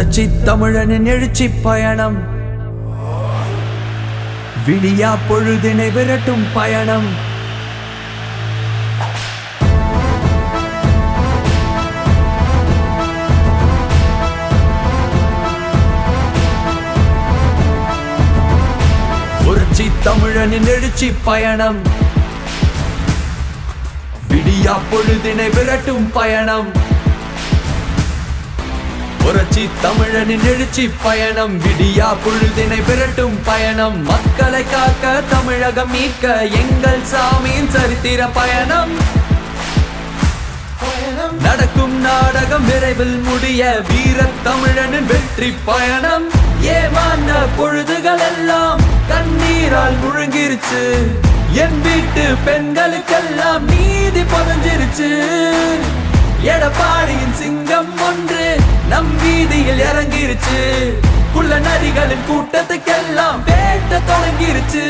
புரட்சி தமிழனின் எழுச்சி பயணம், விடியா பொழுதினை விரட்டும் பயணம். புரட்சி தமிழனின் எழுச்சி பயணம், விடியா பொழுதினை விரட்டும் பயணம். புரட்சி தமிழனின் எழுச்சி பயணம், விடியா பொழுதினை விரட்டும் பயணம். மக்களை காக்க தமிழகம் மீட்க எங்கள் சாமியின் சரித்திர பயணம். நடக்கும் நாடகம் விரைவில் முடிய வீர தமிழனின் வெற்றி பயணம். ஏமான பொழுதுகள் எல்லாம் கண்ணீரால் முழுங்கிருச்சு, என் வீட்டு பெண்களுக்கெல்லாம் நீதி புதஞ்சிருச்சு. எடப்பாடியின் சிங்கம் ஒன்று நம் வீதியில் இறங்கிருச்சு, குள்ள நரிகளின் கூட்டத்துக்கெல்லாம் வேட்ட தொடங்கிருச்சு.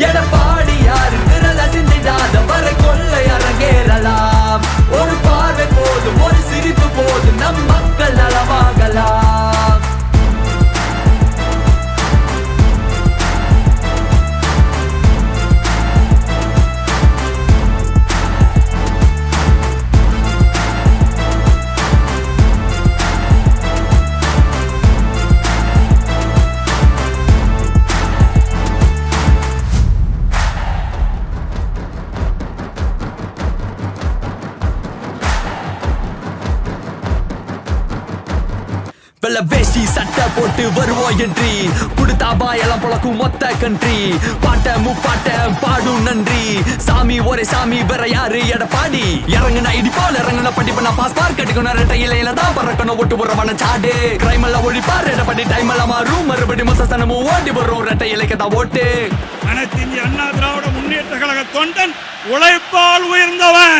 எடப்பாடி யாருங்கிறத சிந்திடாத வரை கொள்ளை அரங்கேறலாம். ஒரு பார்வை போதும், ஒரு சிரிப்பு போதும், நம் மக்கள் நலமாகலாம். வெள்ள வேஷ்டி சட்டை போட்டு வருவோம் என்றி குடுத்தா பாயெல்லாம் பொழக்கும் மொத்த கன்றி. பாட்ட முப்பாட்ட பாடும் நன்றி, சாமி ஒரே சாமி வேற யாரு எடப்பாடி. இறங்குனா இடிப்பால் இறங்குன படிப்பு நான் பாஸ் பார்க் கட்டிக்கணும். ரெட்டை இலையில தான் பறக்கணும், ஒட்டு போறவன சாடு. கிரைம் எல்லாம் ஒழிப்பார் எடப்பாடி, டைம் எல்லாம் மாறும். மறுபடி மொத்த சனமும் ஓட்டி வரும், ரெட்டை இலைக்கு தான் ஓட்டு. அனைத்து இந்திய அண்ணா திராவிட முன்னேற்ற கழக தொண்டன், உழைப்பால் உயர்ந்தவன்.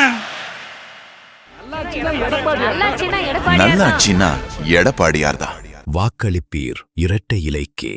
நல்லாட்சினா எடப்பாடியார்தான். வாக்களிப்பீர் இரட்டை இலைக்கே.